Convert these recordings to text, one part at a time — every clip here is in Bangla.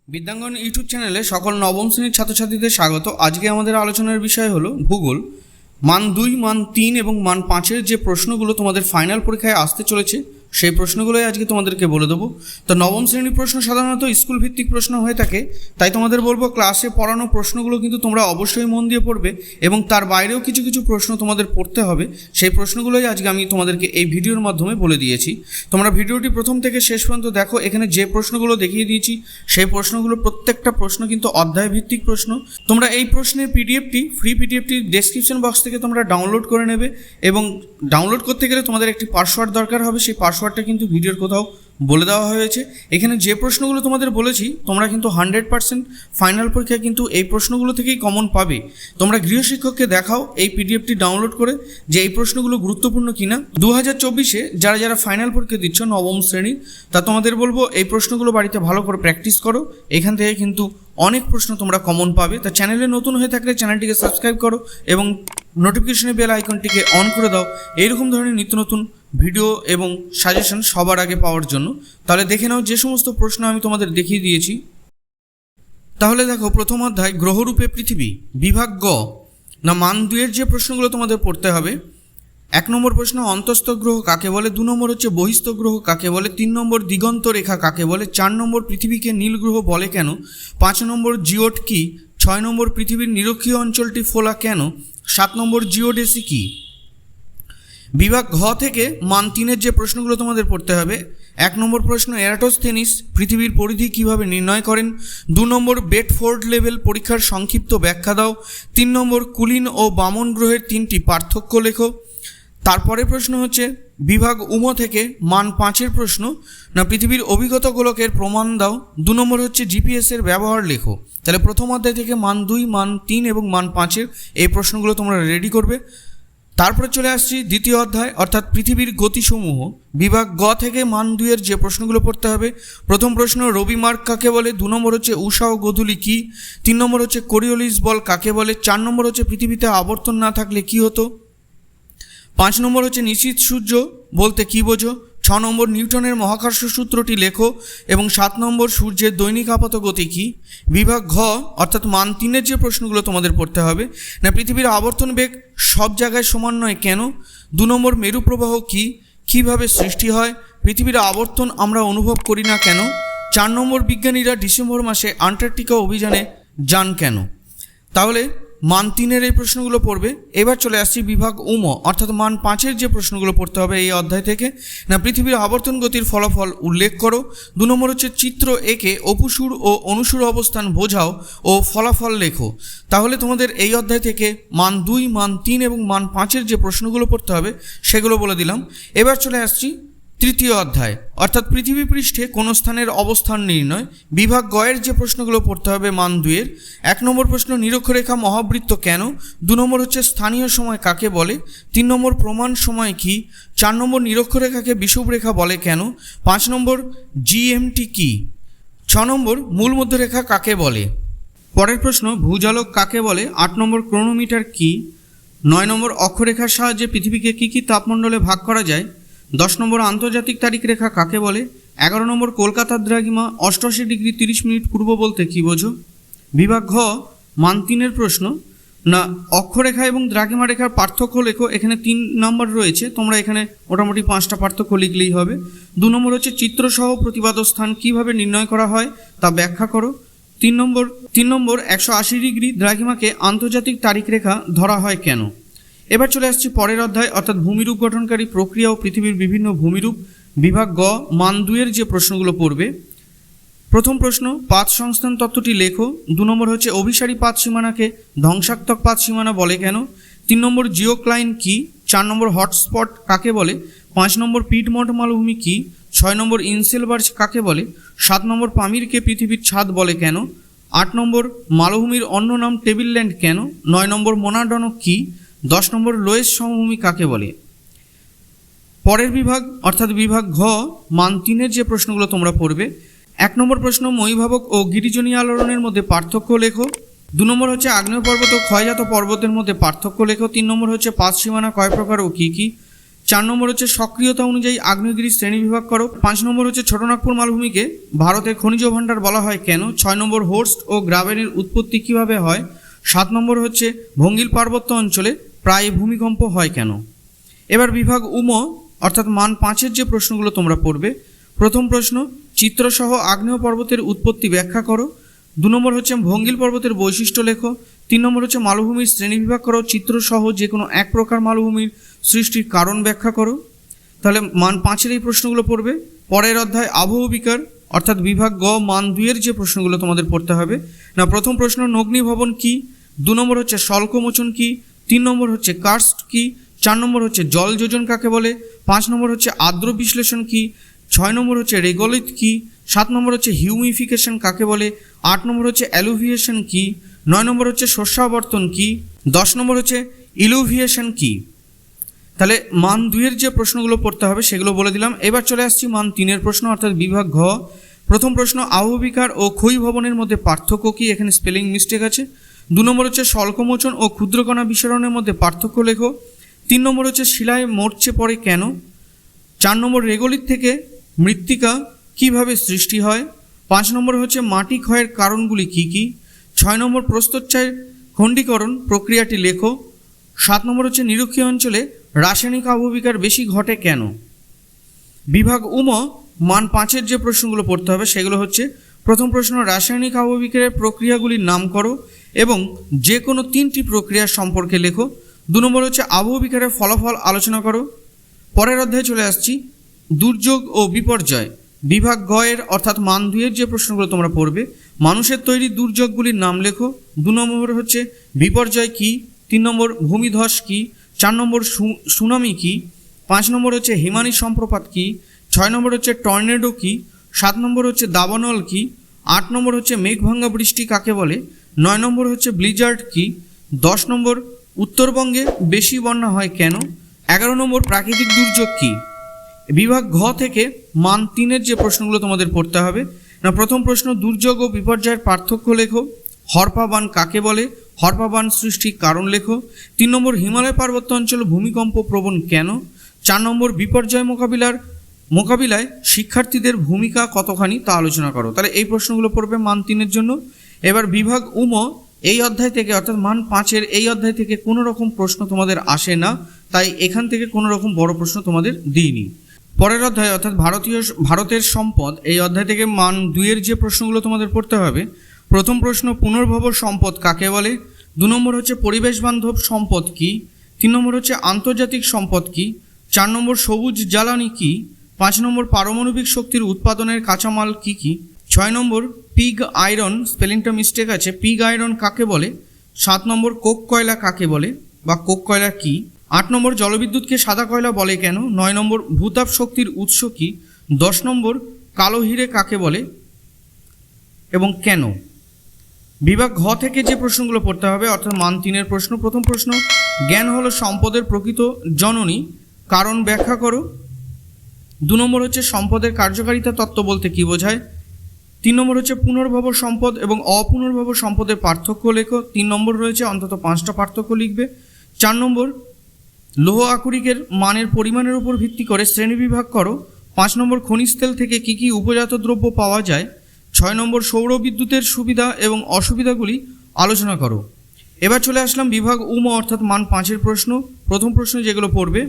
বিদ্যাঙ্গন ইউটিউব চ্যানেলে সকল নবম শ্রেণীর ছাত্রছাত্রীদের স্বাগত। আজকে আমাদের আলোচনার বিষয় হলো ভূগোল। মান 2, মান 3 এবং মান 5-এর যে প্রশ্নগুলো তোমাদের ফাইনাল পরীক্ষায় আসতে চলেছে সেই প্রশ্নগুলোই আজকে তোমাদেরকে বলে দেবো। তো নবম শ্রেণীর প্রশ্ন সাধারণত স্কুল ভিত্তিক প্রশ্ন হয়ে থাকে, তাই তোমাদের বলবো ক্লাসে পড়ানো প্রশ্নগুলো কিন্তু তোমরা অবশ্যই মন দিয়ে পড়বে এবং তার বাইরেও কিছু কিছু প্রশ্ন তোমাদের পড়তে হবে। সেই প্রশ্নগুলোই আজকে আমি তোমাদেরকে এই ভিডিওর মাধ্যমে বলে দিয়েছি। তোমরা ভিডিওটি প্রথম থেকে শেষ পর্যন্ত দেখো। এখানে যে প্রশ্নগুলো দেখিয়ে দিয়েছি সেই প্রশ্নগুলো প্রত্যেকটা প্রশ্ন কিন্তু অধ্যায় ভিত্তিক প্রশ্ন। তোমরা এই প্রশ্নের ফ্রি পিডিএফটি ডেসক্রিপশন বক্স থেকে তোমরা ডাউনলোড করে নেবে এবং ডাউনলোড করতে গেলে তোমাদের একটি পাসওয়ার্ড দরকার হবে। সেই পাসওয়ার্ডটা কিন্তু ভিডিওর কোথাও বলে দেওয়া হয়েছে। এখানে যে প্রশ্নগুলো তোমাদের বলেছি তোমরা কিন্তু 100% ফাইনাল পরীক্ষায় কিন্তু এই প্রশ্নগুলো থেকেই কমন পাবে। তোমরা গৃহশিক্ষককে দেখাও এই পিডিএফটি ডাউনলোড করে যে এই প্রশ্নগুলো গুরুত্বপূর্ণ কিনা। 2024-এ যারা যারা ফাইনাল পরীক্ষা দিচ্ছ নবম শ্রেণীর, তা তোমাদের বলবো এই প্রশ্নগুলো বাড়িতে ভালো করে প্র্যাকটিস করো। এখান থেকে কিন্তু অনেক প্রশ্ন তোমরা কমন পাবে। তা চ্যানেলে নতুন হয়ে থাকলে চ্যানেলটিকে সাবস্ক্রাইব করো এবং নোটিফিকেশনের বেল আইকনটিকে অন করে দাও এইরকম ধরনের নিত্য নতুন ভিডিও এবং সাজেশন সবার আগে পাওয়ার জন্য। তাহলে দেখে নাও যে সমস্ত প্রশ্ন আমি তোমাদের দেখিয়ে দিয়েছি। তাহলে দেখো, প্রথম অধ্যায় গ্রহরূপে পৃথিবী, বিভাগ গ না মান 2-এর যে প্রশ্নগুলো তোমাদের পড়তে হবে। 1 নম্বর প্রশ্ন, অন্তস্থ গ্রহ কাকে বলে? 2 নম্বর হচ্ছে বহিস্থ গ্রহ কাকে বলে? 3 নম্বর দিগন্ত রেখা কাকে বলে? 4 নম্বর পৃথিবীকে নীল গ্রহ বলে কেন? 5 নম্বর জিওট কি? 6 নম্বর পৃথিবীর নিরক্ষীয় অঞ্চলটি ফোলা কেন? 7 নম্বর জিওডেসি কি? বিভাগ ঘ থেকে মান 3-এর যে প্রশ্নগুলো তোমাদের পড়তে হবে। 1 নম্বর প্রশ্ন, এরাটোস্থেনিস পৃথিবীর পরিধি কিভাবে নির্ণয় করেন? 2 নম্বর বেডফোর্ড লেভেল পরীক্ষার সংক্ষিপ্ত ব্যাখ্যা দাও। 3 নম্বর কুলিন ও বামন গ্রহের 3টি পার্থক্য লেখো। তারপরে প্রশ্ন হচ্ছে বিভাগ উম থেকে মান 5-এর প্রশ্ন, না পৃথিবীর অভিগত গোলকের প্রমাণ দাও। 2 নম্বর হচ্ছে জিপিএসের ব্যবহার লেখো। তাহলে প্রথম অধ্যায় থেকে মান 2, মান 3 এবং মান 5-এর এই প্রশ্নগুলো তোমরা রেডি করবে। তারপরে চলে আসছি দ্বিতীয় অধ্যায়, অর্থাৎ পৃথিবীর গতিসমূহ। বিভাগ গ থেকে মান 2-এর যে প্রশ্নগুলো পড়তে হবে। প্রথম প্রশ্ন, রবি মার্ক কাকে বলে? 2 নম্বর হচ্ছে উষা ও গোধূলি কি? 3 নম্বর হচ্ছে কোরিওলিস বল কাকে বলে? 4 নম্বর হচ্ছে পৃথিবীতে আবর্তন না থাকলে কি হতো? 5 নম্বর হচ্ছে নিশ্চিত সূর্য বলতে কি বোঝো? 6 নম্বর নিউটনের মহাকর্ষ সূত্রটি লেখো এবং 7 নম্বর সূর্যের দৈনিক আপাত গতি কি? বিভাগ ঘ অর্থাৎ মান 3-এর যে প্রশ্নগুলো তোমাদের পড়তে হবে, না পৃথিবীর আবর্তন বেগ সব জায়গায় সমান নয় কেন? 2 নম্বর মেরু প্রবাহ কি? কিভাবে সৃষ্টি হয়? পৃথিবীর আবর্তন আমরা অনুভব করি না কেন? 4 নম্বর বিজ্ঞানীরা ডিসেম্বর মাসে আন্টার্কটিকা অভিযানে যান কেন? তাহলে মান 3-এর এই প্রশ্নগুলো পড়বে। এবার চলে আসছি বিভাগ উম অর্থাৎ মান 5-এর যে প্রশ্নগুলো পড়তে হবে এই অধ্যায় থেকে, না পৃথিবীর আবর্তন গতির ফলাফল উল্লেখ করো। 2 নম্বর হচ্ছে চিত্র একে অপুসুর ও অনুসুর অবস্থান বোঝাও ও ফলাফল লেখো। তাহলে তোমাদের এই অধ্যায় থেকে মান 2, মান 3 এবং মান 5-এর যে প্রশ্নগুলো পড়তে হবে সেগুলো বলে দিলাম। এবার চলে আসছি তৃতীয় অধ্যায়, অর্থাৎ পৃথিবী পৃষ্ঠে কোন স্থানের অবস্থান নির্ণয়। বিভাগ গ-এর যে প্রশ্নগুলো পড়তে হবে মান 2-এর। 1 নম্বর প্রশ্ন, নিরক্ষরেখা মহাবৃত্ত কেন? 2 নম্বর হচ্ছে স্থানীয় সময় কাকে বলে? 3 নম্বর প্রমাণ সময় কি? 4 নম্বর নিরক্ষরেখাকে বিষুবরেখা বলে কেন? 5 নম্বর জিএমটি কি? 6 নম্বর মূল মধ্যরেখা কাকে বলে? পরের প্রশ্ন, ভূজলক কাকে বলে? 8 নম্বর ক্রোনোমিটার কি? 9 নম্বর অক্ষরেখার সাহায্যে পৃথিবীকে কী কী তাপমণ্ডলে ভাগ করা যায়? 10 নম্বর আন্তর্জাতিক তারিখ রেখা কাকে বলে? 11 নম্বর কলকাতার দ্রাঘিমা 88 ডিগ্রি 30 মিনিট পূর্ব বলতে কী বোঝো? বিভাগ ঘ মান 3-এর প্রশ্ন, না অক্ষরেখা এবং দ্রাঘিমা রেখার পার্থক্য লেখো। এখানে 3 নম্বর রয়েছে, তোমরা এখানে মোটামুটি 5টা পার্থক্য লিখলেই হবে। 2 নম্বর হচ্ছে চিত্রসহ প্রতিপাদ্য স্থান কীভাবে নির্ণয় করা হয় তা ব্যাখ্যা করো। 3 নম্বর 180 ডিগ্রি দ্রাঘিমাকে আন্তর্জাতিক তারিখ রেখা ধরা হয় কেন? এবার চলে আসছি পরের অধ্যায়, অর্থাৎ ভূমিরূপ গঠনকারী প্রক্রিয়া ও পৃথিবীর বিভিন্ন ভূমিরূপ। বিভাগ গ মান 2-এর যে প্রশ্নগুলো পড়বে। প্রথম প্রশ্ন, পাত সংস্থান তত্ত্বটি লেখো। 2 নম্বর হচ্ছে অভিসারী পাত সীমানাকে ধ্বংসাত্মক পাত সীমানা বলে কেন? 3 নম্বর জিওক্লাইন কি? 4 নম্বর হটস্পট কাকে বলে? 5 নম্বর পিডমন্ট মালভূমি কি? 6 নম্বর ইনসেলবার্জ কাকে বলে? 7 নম্বর পামিরকে পৃথিবীর ছাদ বলে কেন? 8 নম্বর মালভূমির অন্য নাম টেবিল ল্যান্ড কেন? 9 নম্বর মোনাডনক কি? 10 নম্বর লোয়েস সমভূমি কাকে বলে? পরের বিভাগ অর্থাৎ বিভাগ ঘ মান 3-এর যে প্রশ্নগুলো তোমরা পড়বে। 1 নম্বর প্রশ্ন, ময়ীভাবক ও গিরিজনীয় আলোড়নের মধ্যে পার্থক্য লেখো। 2 নম্বর হচ্ছে আগ্নেয় পর্বত ও ক্ষয়জাত পর্বতের মধ্যে পার্থক্য লেখো। 3 নম্বর হচ্ছে পাত সীমানা কয় প্রকার ও কী কী? 4 নম্বর হচ্ছে সক্রিয়তা অনুযায়ী আগ্নেয়গিরি শ্রেণীবিভাগ করো। 5 নম্বর হচ্ছে ছোটনাগপুর মালভূমিকে ভারতের খনিজ ভাণ্ডার বলা হয় কেন? 6 নম্বর হোর্স্ট ও গ্রাবেনের উৎপত্তি কিভাবে হয়? 7 নম্বর হচ্ছে ভঙ্গিল পার্বত্য অঞ্চলে প্রায় ভূমিকম্প হয় কেন? এবার বিভাগ উম অর্থাৎ মান 5-এর যে প্রশ্নগুলো তোমরা পড়বে। প্রথম প্রশ্ন, চিত্রসহ আগ্নেয় পর্বতের উৎপত্তি ব্যাখ্যা করো। 2 নম্বর হচ্ছে ভঙ্গিল পর্বতের বৈশিষ্ট্য লেখো। 3 নম্বর হচ্ছে মালভূমির শ্রেণীবিভাগ করো। চিত্রসহ যে কোনো এক প্রকার মালভূমির সৃষ্টির কারণ ব্যাখ্যা করো। তাহলে মান 5-এর এই প্রশ্নগুলো পড়বে। পরের অধ্যায় আবহবিকার অর্থাৎ বিভাগ গ মান 2-এর যে প্রশ্নগুলো তোমাদের পড়তে হবে না। প্রথম প্রশ্ন, নগ্নি ভবন কি? 2 নম্বর হচ্ছে স্বল্পমোচন কি? 3 নম্বর হচ্ছে কার্স্ট কি? 4 নম্বর হচ্ছে জল যোজন কাকে বলে? 5 নম্বর হচ্ছে আর্দ্র বিশ্লেষণ কি? 6 নম্বর হচ্ছে রেগোলিথ কি? 7 নম্বর হচ্ছে হিউমিফিকেশন কাকে বলে? 8 নম্বর হচ্ছে অ্যালুভিয়েশন কি? 9 নম্বর হচ্ছে শস্যাবর্তন কি? 10 নম্বর হচ্ছে ইলুভিয়েশন কি? তাহলে মান 2-এর যে প্রশ্নগুলো পড়তে হবে সেগুলো বলে দিলাম। এবার চলে আসছি মান 3-এর প্রশ্ন অর্থাৎ বিভাগ ঘ। প্রথম প্রশ্ন, আবহবিকার ও ক্ষয়ী ভবনের মধ্যে পার্থক্য কি? এখানে স্পেলিং মিস্টেক আছে। 2 নম্বর হচ্ছে স্বল্পমোচন ও ক্ষুদ্রকণা বিসরণের মধ্যে পার্থক্য লেখো। 3 নম্বর হচ্ছে শিলায় মরচে পড়ে কেন? 4 নম্বর রেগোলিথ থেকে মৃত্তিকা কিভাবে সৃষ্টি হয়? 5 নম্বর হচ্ছে মাটি ক্ষয়ের কারণগুলি কি কি? 6 নম্বর প্রস্তরচায়ের খণ্ডীকরণ প্রক্রিয়াটি লেখো। 7 নম্বর হচ্ছে নিরক্ষীয় অঞ্চলে রাসায়নিক আবহবিকার বেশি ঘটে কেন? বিভাগ উম মান 5-এর যে প্রশ্নগুলো পড়তে হবে সেগুলো হচ্ছে, প্রথম প্রশ্ন, রাসায়নিক আবহবিকারের প্রক্রিয়াগুলির নাম করো এবং যে কোনো 3টি প্রক্রিয়া সম্পর্কে লেখো। 2 নম্বর হচ্ছে আবহবিকারের ফলাফল আলোচনা করো। পরের অধ্যায়ে চলে আসছি দুর্যোগ ও বিপর্যয়। বিভাগ গ এর অর্থাৎ মান 2-এর যে প্রশ্নগুলো তোমরা পড়বে, মানুষের তৈরি দুর্যোগগুলির নাম লেখো। 2 নম্বর হচ্ছে বিপর্যয় কি? 3 নম্বর ভূমিধস কি? 4 নম্বর সুনামি কি? 5 নম্বর হচ্ছে হিমানি সম্প্রপাত কি? 6 নম্বর হচ্ছে টর্নেডো কি? 7 নম্বর হচ্ছে দাবানল কি? 8 নম্বর হচ্ছে মেঘভাঙ্গা বৃষ্টি কাকে বলে? 9 নম্বর হচ্ছে ব্লিজার্ড কি? 10 নম্বর উত্তরবঙ্গে বেশি বন্যা হয় কেন? 11 নম্বর প্রাকৃতিক দুর্যোগ কি? বিভাগ ঘ থেকে মান 3-এর যে প্রশ্নগুলো তোমাদের পড়তে হবে না। প্রথম প্রশ্ন, দুর্যোগ ও বিপর্যয়ের পার্থক্য লেখো। হরপা বান কাকে বলে? হরপা বান সৃষ্টির কারণ লেখো। 3 নম্বর হিমালয় পার্বত্য অঞ্চল ভূমিকম্প প্রবণ কেন? 4 নম্বর বিপর্যয় মোকাবিলায় শিক্ষার্থীদের ভূমিকা কতখানি তা আলোচনা করো। তাহলে এই প্রশ্নগুলো পড়বে মান 3-এর জন্য। এবার বিভাগ উম এই অধ্যায় থেকে অর্থাৎ মান 5-এর এই অধ্যায় থেকে কোনো রকম প্রশ্ন তোমাদের আসে না, তাই এখান থেকে কোনো রকম বড় প্রশ্ন তোমাদের দিইনি। পরের অধ্যায় অর্থাৎ ভারতের সম্পদ এই অধ্যায় থেকে মান 2-এর যে প্রশ্নগুলো তোমাদের পড়তে হবে। প্রথম প্রশ্ন, পুনর্ভব সম্পদ কাকে বলে? 2 নম্বর হচ্ছে পরিবেশ বান্ধব সম্পদ কি? 3 নম্বর হচ্ছে আন্তর্জাতিক সম্পদ কি? 4 নম্বর সবুজ জ্বালানি কি? 5 নম্বর পারমাণবিক শক্তির উৎপাদনের কাঁচামাল কি কি? 6 নম্বর পিগ আয়রন, স্পেলিংটা মিস্টেক আছে, পিগ আয়রন কাকে বলে? 7 নম্বর কোক কয়লা কাকে বলে বা কোক কয়লা কি? 8 নম্বর জলবিদ্যুৎকে সাদা কয়লা বলে কেন? 9 নম্বর ভূতাপ শক্তির উৎস কি? 10 নম্বর কালো হিরে কাকে বলে এবং কেন? বিভাগ ঘ থেকে যে প্রশ্নগুলো পড়তে হবে অর্থাৎ মান 3-এর প্রশ্ন। প্রথম প্রশ্ন, জ্ঞান হলো সম্পদের প্রকৃত জননী, কারণ ব্যাখ্যা করো। 2 নম্বর হচ্ছে সম্পদের কার্যকারিতা তত্ত্ব বলতে কী বোঝায়? 3 নম্বর হচ্ছে পুনর্ভব সম্পদ এবং অপুনর্ভব সম্পদের পার্থক্য লেখো। 3 নম্বর রয়েছে অন্তত 5টা পার্থক্য লিখবে। 4 নম্বর লৌহ আকরিকের মানের পরিমাণের উপর ভিত্তি করে শ্রেণীবিভাগ করো। 5 নম্বর খনিজ তেল থেকে কী কী উপজাত দ্রব্য পাওয়া যায়? 6 নম্বর সৌর বিদ্যুতের সুবিধা এবং অসুবিধাগুলি আলোচনা করো। এবার চলে আসলাম বিভাগ উম অর্থাৎ মান 5-এর প্রশ্ন। প্রথম প্রশ্ন যেগুলো পড়বে,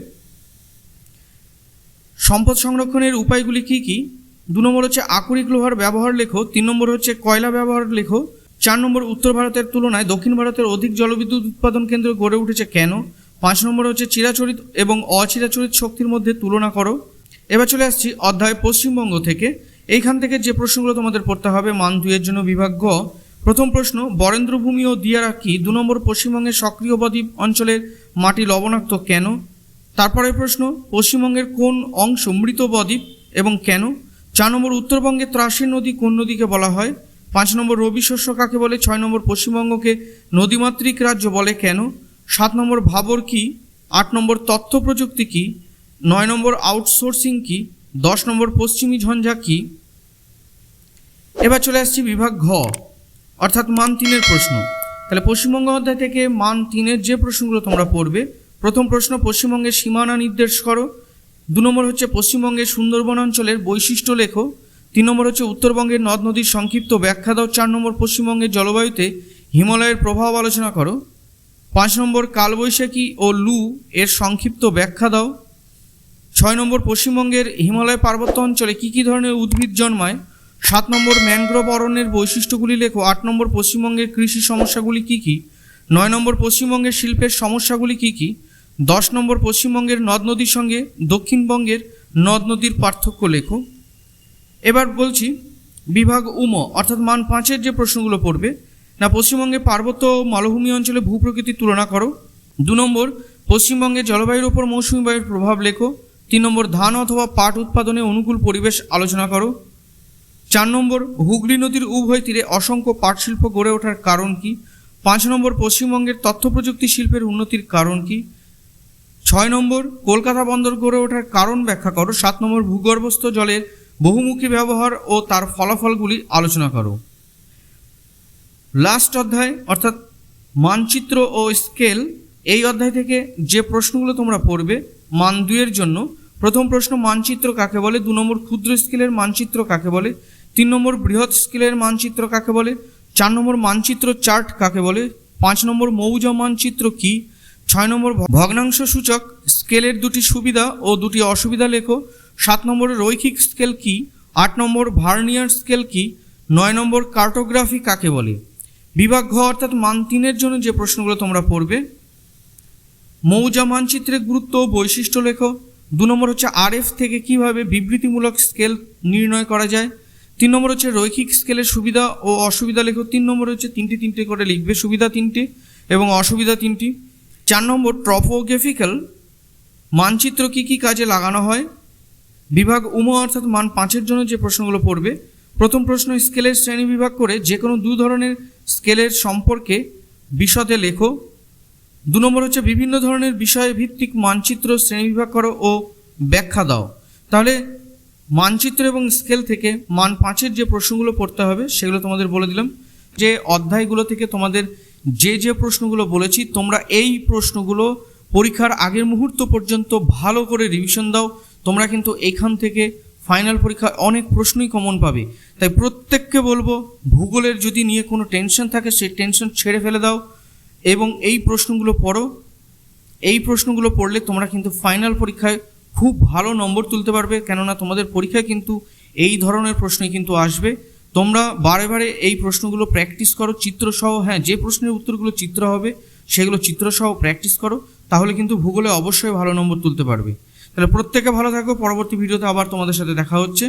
সম্পদ সংরক্ষণের উপায়গুলি কি কি? 2 নম্বর হচ্ছে আকরিক লোহার ব্যবহার লেখো। 3 নম্বর হচ্ছে কয়লা ব্যবহার লেখো। 4 নম্বর উত্তর ভারতের তুলনায় দক্ষিণ ভারতের অধিক জলবিদ্যুৎ উৎপাদন কেন্দ্র গড়ে উঠেছে কেন? 5 নম্বর হচ্ছে চিরাচরিত এবং অচিরাচরিত শক্তির মধ্যে তুলনা করো। এবার চলে আসছি অধ্যায় পশ্চিমবঙ্গ থেকে। এইখান থেকে যে প্রশ্নগুলো তোমাদের পড়তে হবে মান 2-এর জন্য বিভাগ গ। প্রথম প্রশ্ন, বরেন্দ্রভূমি ও দিয়ারা কি? 2 নম্বর পশ্চিমবঙ্গের সক্রিয় বদ্বীপ অঞ্চলের মাটি লবণাক্ত কেন? তারপরে প্রশ্ন, পশ্চিমবঙ্গের কোন অংশ মৃত বদ্বীপ এবং কেন? 4 নম্বর উত্তরবঙ্গের ত্রাসী নদী কোন নদীকে বলা হয়? 5 নম্বর রবি শস্য কাকে বলে? 6 নম্বর পশ্চিমবঙ্গকে নদীমাতৃক রাজ্য বলে কেন? 7 নম্বর ভাবর কি? 8 নম্বর তথ্য প্রযুক্তি কি? 9 নম্বর আউটসোর্সিং কি? 10 নম্বর পশ্চিমী ঝঞ্ঝা কি? এবার চলে আসছি বিভাগ ঘ অর্থাৎ মান 3-এর প্রশ্ন। তাহলে পশ্চিমবঙ্গ অধ্যায় থেকে মান 3-এর যে প্রশ্নগুলো তোমরা পড়বে, প্রথম প্রশ্ন, পশ্চিমবঙ্গের সীমানা নির্দেশ করো। 2 নম্বর হচ্ছে পশ্চিমবঙ্গের সুন্দরবন অঞ্চলের বৈশিষ্ট্য লেখো। 3 নম্বর হচ্ছে উত্তরবঙ্গের নদ নদীর সংক্ষিপ্ত ব্যাখ্যা দাও। 4 নম্বর পশ্চিমবঙ্গের জলবায়ুতে হিমালয়ের প্রভাব আলোচনা করো। 5 নম্বর কালবৈশাখী ও লু এর সংক্ষিপ্ত ব্যাখ্যা দাও। 6 নম্বর পশ্চিমবঙ্গের হিমালয় পার্বত্য অঞ্চলে কী কী ধরনের উদ্ভিদ জন্মায়। 7 নম্বর ম্যানগ্রোভ অরণ্যের বৈশিষ্ট্যগুলি লেখো। 8 নম্বর পশ্চিমবঙ্গের কৃষি সমস্যাগুলি কী কী। 9 নম্বর পশ্চিমবঙ্গের শিল্পের সমস্যাগুলি কী কী। 10 নম্বর পশ্চিমবঙ্গের নদ নদীর সঙ্গে দক্ষিণবঙ্গের নদ নদীর পার্থক্য লেখো। এবার বলছি বিভাগ উম অর্থাৎ মান 5-এর যে প্রশ্নগুলো পড়বে না, পশ্চিমবঙ্গের পার্বত্য ও মালভূমি অঞ্চলে ভূপ্রকৃতির তুলনা করো। 2 নম্বর পশ্চিমবঙ্গের জলবায়ুর ওপর মৌসুমী বায়ুর প্রভাব লেখো। 3 নম্বর ধান অথবা পাট উৎপাদনে অনুকূল পরিবেশ আলোচনা করো। 4 নম্বর হুগলি নদীর উভয় তীরে অসংখ্য পাট শিল্প গড়ে ওঠার কারণ কি। 5 নম্বর পশ্চিমবঙ্গের তথ্য প্রযুক্তি শিল্পের উন্নতির কারণ কি। 6 নম্বর কলকাতা বন্দর গড়ে ওঠার কারণ ব্যাখ্যা করো। 7 নম্বর ভূগর্ভস্থ জলের বহুমুখী ব্যবহার ও তার ফলাফলগুলি আলোচনা করো। লাস্ট অধ্যায় অর্থাৎ মানচিত্র ও স্কেল, এই অধ্যায় থেকে যে প্রশ্নগুলো তোমরা পড়বে মান 2-এর জন্য। প্রথম প্রশ্ন, মানচিত্র কাকে বলে। 2 নম্বর ক্ষুদ্র স্কেলের মানচিত্র কাকে বলে। 3 নম্বর বৃহৎ স্কেলের মানচিত্র কাকে বলে। 4 নম্বর মানচিত্র চার্ট কাকে বলে। 5 নম্বর মৌজা মানচিত্র কি। 6 নম্বর ভগ্নাংশ সূচক স্কেলের 2টি সুবিধা ও 2টি অসুবিধা লেখো। 7 নম্বর রৈখিক স্কেল কি। 8 নম্বর ভার্নিয়ার স্কেল কি। 9 নম্বর কার্টোগ্রাফি কাকে বলে। বিভাগ ঘ অর্থাৎ মান 3-এর জন্য যে প্রশ্নগুলো তোমরা পড়বে, মৌজা মানচিত্রের গুরুত্ব ও বৈশিষ্ট্য লেখো। 2 নম্বর হচ্ছে RF থেকে কিভাবে বিবৃতিমূলক স্কেল নির্ণয় করা যায়। 3 নম্বর হচ্ছে রৈখিক স্কেলের সুবিধা ও অসুবিধা লেখো। 3 নম্বর হচ্ছে 3টে করে লিখবে, সুবিধা 3টি এবং অসুবিধা 3টি। 4 নম্বর ট্রপোগ্রাফিক্যাল মানচিত্র কী কী কাজে লাগানো হয়। বিভাগ উম অর্থাৎ মান 5-এর জন্য যে প্রশ্নগুলো পড়বে, প্রথম প্রশ্ন, স্কেলের শ্রেণী বিভাগ করে যে কোনো 2 ধরনের স্কেলের সম্পর্কে বিশদে লেখো। 2 নম্বর হচ্ছে বিভিন্ন ধরনের বিষয় ভিত্তিক মানচিত্র শ্রেণীবিভাগ করো ও ব্যাখ্যা দাও। তাহলে মানচিত্র এবং স্কেল থেকে মান 5-এর যে প্রশ্নগুলো পড়তে হবে সেগুলো তোমাদের বলে দিলাম। যে অধ্যায়গুলো থেকে তোমাদের যে প্রশ্নগুলো বলেছি, তোমরা এই প্রশ্নগুলো পরীক্ষার আগের মুহূর্ত পর্যন্ত ভালো করে রিভিশন দাও। তোমরা কিন্তু এখান থেকে ফাইনাল পরীক্ষায় অনেক প্রশ্নই কমন পাবে। তাই প্রত্যেককে বলবো, ভূগোলের যদি নিয়ে কোনো টেনশন থাকে সেই টেনশন ছেড়ে ফেলে দাও এবং এই প্রশ্নগুলো পড়ো। এই প্রশ্নগুলো পড়লে তোমরা কিন্তু ফাইনাল পরীক্ষায় খুব ভালো নম্বর তুলতে পারবে, কেননা তোমাদের পরীক্ষায় কিন্তু এই ধরনের প্রশ্নই কিন্তু আসবে। তোমরা বারে বারে এই প্রশ্নগুলো প্র্যাকটিস করো চিত্রসহ। হ্যাঁ, যে প্রশ্নের উত্তরগুলো চিত্র হবে সেগুলো চিত্রসহ প্র্যাকটিস করো, তাহলে কিন্তু ভূগোলে অবশ্যই ভালো নম্বর তুলতে পারবে। তাহলে প্রত্যেকে ভালো থাকো। পরবর্তী ভিডিওতে আবার তোমাদের সাথে দেখা হচ্ছে।